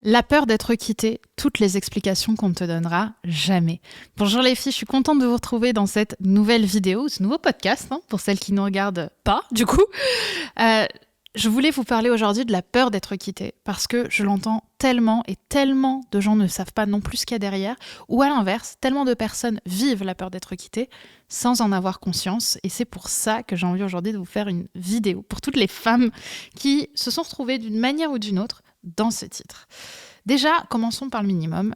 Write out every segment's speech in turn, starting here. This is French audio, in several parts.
La peur d'être quitté, toutes les explications qu'on ne te donnera jamais. Bonjour les filles, je suis contente de vous retrouver dans cette nouvelle vidéo, ce nouveau podcast, pour celles qui ne regardent pas du coup. Je voulais vous parler aujourd'hui de la peur d'être quitté, parce que je l'entends tellement et tellement de gens ne savent pas non plus ce qu'il y a derrière, ou à l'inverse, tellement de personnes vivent la peur d'être quitté sans en avoir conscience, et c'est pour ça que j'ai envie aujourd'hui de vous faire une vidéo pour toutes les femmes qui se sont retrouvées d'une manière ou d'une autre dans ce titre. Déjà, commençons par le minimum.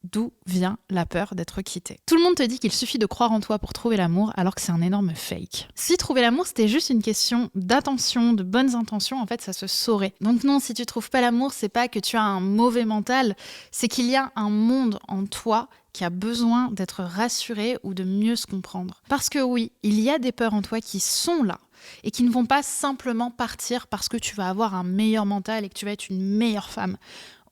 D'où vient la peur d'être quitté? Tout le monde te dit qu'il suffit de croire en toi pour trouver l'amour, alors que c'est un énorme fake. Si trouver l'amour, c'était juste une question d'attention, de bonnes intentions, en fait, ça se saurait. Donc non, si tu trouves pas l'amour, c'est pas que tu as un mauvais mental, c'est qu'il y a un monde en toi qui a besoin d'être rassuré ou de mieux se comprendre. Parce que oui, il y a des peurs en toi qui sont là, et qui ne vont pas simplement partir parce que tu vas avoir un meilleur mental et que tu vas être une meilleure femme.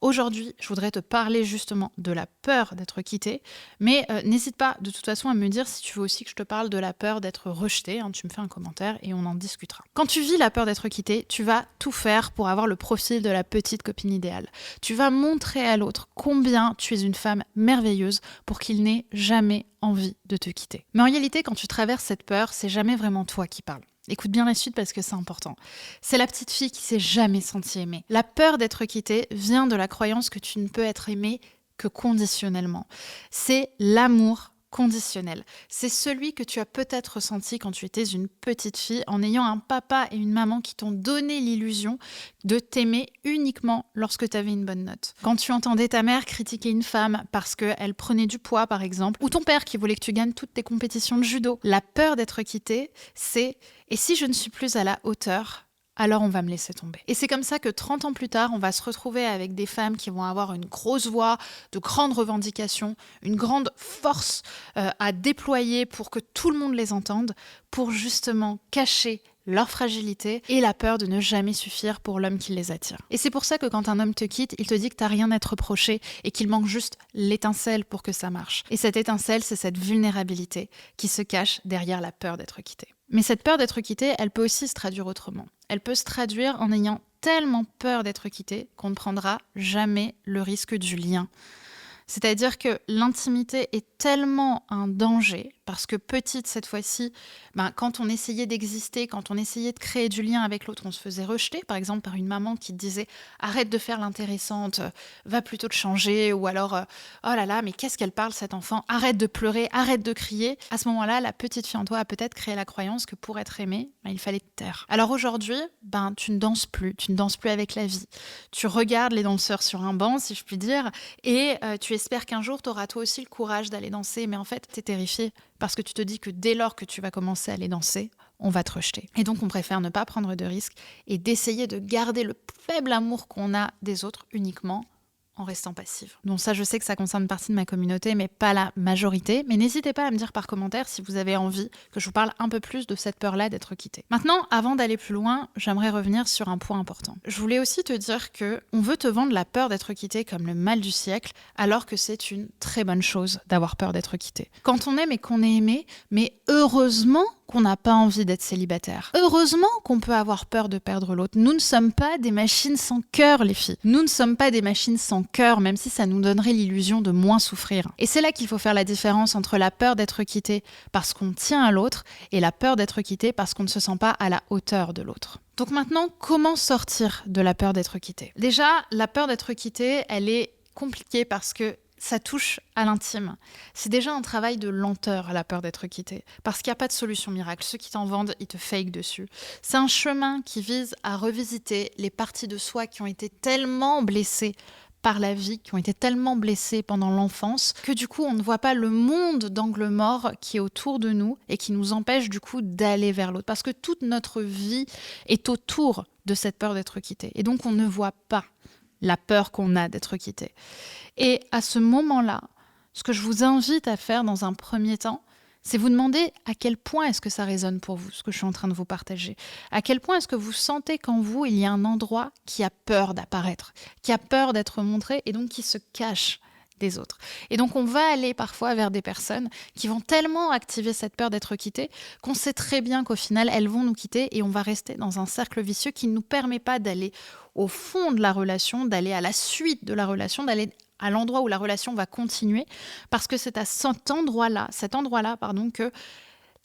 Aujourd'hui, je voudrais te parler justement de la peur d'être quitté, mais n'hésite pas de toute façon à me dire si tu veux aussi que je te parle de la peur d'être rejeté, tu me fais un commentaire et on en discutera. Quand tu vis la peur d'être quitté, tu vas tout faire pour avoir le profil de la petite copine idéale. Tu vas montrer à l'autre combien tu es une femme merveilleuse pour qu'il n'ait jamais envie de te quitter. Mais en réalité, quand tu traverses cette peur, c'est jamais vraiment toi qui parles. Écoute bien la suite parce que c'est important. C'est la petite fille qui s'est jamais sentie aimée. La peur d'être quittée vient de la croyance que tu ne peux être aimée que conditionnellement. C'est l'amour conditionnel. C'est celui que tu as peut-être ressenti quand tu étais une petite fille en ayant un papa et une maman qui t'ont donné l'illusion de t'aimer uniquement lorsque tu avais une bonne note. Quand tu entendais ta mère critiquer une femme parce qu'elle prenait du poids par exemple, ou ton père qui voulait que tu gagnes toutes tes compétitions de judo. La peur d'être quittée, c'est « et si je ne suis plus à la hauteur ?» alors on va me laisser tomber. Et c'est comme ça que 30 ans plus tard, on va se retrouver avec des femmes qui vont avoir une grosse voix, de grandes revendications, une grande force à déployer pour que tout le monde les entende, pour justement cacher leur fragilité et la peur de ne jamais suffire pour l'homme qui les attire. Et c'est pour ça que quand un homme te quitte, il te dit que t'as rien à te reprocher et qu'il manque juste l'étincelle pour que ça marche. Et cette étincelle, c'est cette vulnérabilité qui se cache derrière la peur d'être quitté. Mais cette peur d'être quitté, elle peut aussi se traduire autrement. Elle peut se traduire en ayant tellement peur d'être quitté qu'on ne prendra jamais le risque du lien. C'est-à-dire que l'intimité est tellement un danger, parce que petite cette fois-ci, quand on essayait d'exister, quand on essayait de créer du lien avec l'autre, on se faisait rejeter, par exemple par une maman qui te disait « arrête de faire l'intéressante, va plutôt te changer » ou alors « oh là là, mais qu'est-ce qu'elle parle cette enfant, arrête de pleurer, arrête de crier ». À ce moment-là, la petite fille en toi a peut-être créé la croyance que pour être aimée, il fallait te taire. Alors aujourd'hui, tu ne danses plus avec la vie. Tu regardes les danseurs sur un banc, si je puis dire, et tu espères qu'un jour, tu auras toi aussi le courage d'aller danser, mais en fait, tu es terrifiée parce que tu te dis que dès lors que tu vas commencer à aller danser, on va te rejeter. Et donc, on préfère ne pas prendre de risques et d'essayer de garder le faible amour qu'on a des autres uniquement en restant passive. Donc ça, je sais que ça concerne une partie de ma communauté, mais pas la majorité. Mais n'hésitez pas à me dire par commentaire si vous avez envie que je vous parle un peu plus de cette peur-là d'être quittée. Maintenant, avant d'aller plus loin, j'aimerais revenir sur un point important. Je voulais aussi te dire que on veut te vendre la peur d'être quitté comme le mal du siècle, alors que c'est une très bonne chose d'avoir peur d'être quitté. Quand on aime et qu'on est aimé, mais heureusement qu'on n'a pas envie d'être célibataire. Heureusement qu'on peut avoir peur de perdre l'autre. Nous ne sommes pas des machines sans cœur, les filles. Nous ne sommes pas des machines sans cœur, même si ça nous donnerait l'illusion de moins souffrir. Et c'est là qu'il faut faire la différence entre la peur d'être quitté parce qu'on tient à l'autre et la peur d'être quitté parce qu'on ne se sent pas à la hauteur de l'autre. Donc maintenant, comment sortir de la peur d'être quitté ? Déjà, la peur d'être quitté, elle est compliquée parce que ça touche à l'intime. C'est déjà un travail de lenteur, la peur d'être quitté, parce qu'il n'y a pas de solution miracle. Ceux qui t'en vendent, ils te fake dessus. C'est un chemin qui vise à revisiter les parties de soi qui ont été tellement blessées par la vie, qui ont été tellement blessées pendant l'enfance, que du coup, on ne voit pas le monde d'angle mort qui est autour de nous et qui nous empêche du coup d'aller vers l'autre. Parce que toute notre vie est autour de cette peur d'être quitté. Et donc, on ne voit pas la peur qu'on a d'être quitté. Et à ce moment-là, ce que je vous invite à faire dans un premier temps, c'est vous demander à quel point est-ce que ça résonne pour vous, ce que je suis en train de vous partager. À quel point est-ce que vous sentez qu'en vous, il y a un endroit qui a peur d'apparaître, qui a peur d'être montré et donc qui se cache des autres. Et donc, on va aller parfois vers des personnes qui vont tellement activer cette peur d'être quitté qu'on sait très bien qu'au final, elles vont nous quitter et on va rester dans un cercle vicieux qui ne nous permet pas d'aller au fond de la relation, d'aller à la suite de la relation, d'aller à l'endroit où la relation va continuer, parce que c'est à cet endroit-là, que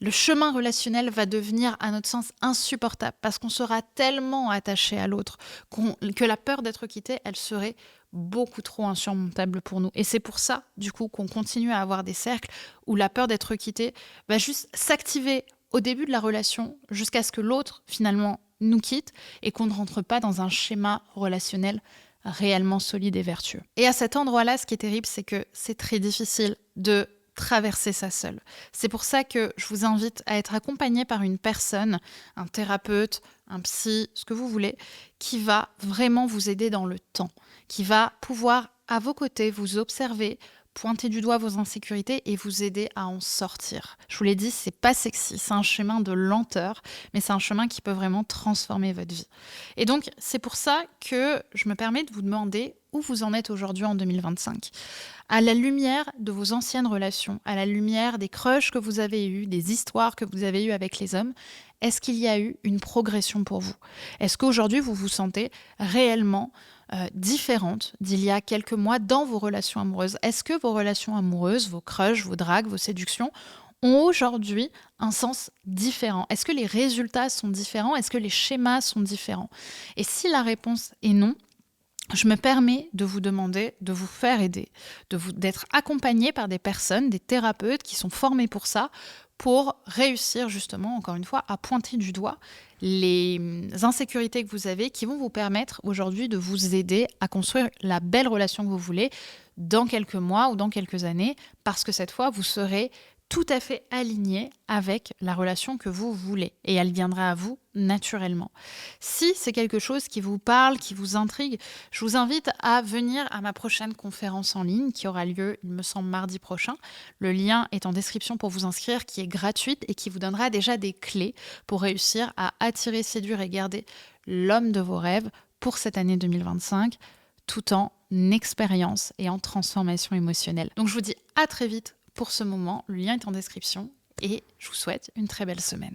le chemin relationnel va devenir, à notre sens, insupportable, parce qu'on sera tellement attaché à l'autre que la peur d'être quitté, elle serait beaucoup trop insurmontable pour nous. Et c'est pour ça, du coup, qu'on continue à avoir des cercles où la peur d'être quitté va juste s'activer au début de la relation jusqu'à ce que l'autre, finalement, nous quitte et qu'on ne rentre pas dans un schéma relationnel réellement solide et vertueux. Et à cet endroit-là, ce qui est terrible, c'est que c'est très difficile de traverser ça seul. C'est pour ça que je vous invite à être accompagné par une personne, un thérapeute, un psy, ce que vous voulez, qui va vraiment vous aider dans le temps, qui va pouvoir à vos côtés vous observer, pointer du doigt vos insécurités et vous aider à en sortir. Je vous l'ai dit, c'est pas sexy, c'est un chemin de lenteur, mais c'est un chemin qui peut vraiment transformer votre vie. Et donc, c'est pour ça que je me permets de vous demander où vous en êtes aujourd'hui en 2025. À la lumière de vos anciennes relations, à la lumière des crushs que vous avez eus, des histoires que vous avez eues avec les hommes, est-ce qu'il y a eu une progression pour vous? Est-ce qu'aujourd'hui, vous vous sentez réellement différente d'il y a quelques mois dans vos relations amoureuses? Est-ce que vos relations amoureuses, vos crushs, vos dragues, vos séductions ont aujourd'hui un sens différent? Est-ce que les résultats sont différents? Est-ce que les schémas sont différents? Et si la réponse est non, je me permets de vous demander de vous faire aider, d'être accompagné par des personnes, des thérapeutes qui sont formés pour ça, pour réussir justement, encore une fois, à pointer du doigt les insécurités que vous avez qui vont vous permettre aujourd'hui de vous aider à construire la belle relation que vous voulez dans quelques mois ou dans quelques années, parce que cette fois, vous serez tout à fait aligné avec la relation que vous voulez et elle viendra à vous naturellement. Si c'est quelque chose qui vous parle, qui vous intrigue, je vous invite à venir à ma prochaine conférence en ligne qui aura lieu, il me semble, mardi prochain. Le lien est en description pour vous inscrire, qui est gratuite et qui vous donnera déjà des clés pour réussir à attirer, séduire et garder l'homme de vos rêves pour cette année 2025, tout en expérience et en transformation émotionnelle. Donc je vous dis à très vite pour ce moment, le lien est en description et je vous souhaite une très belle semaine.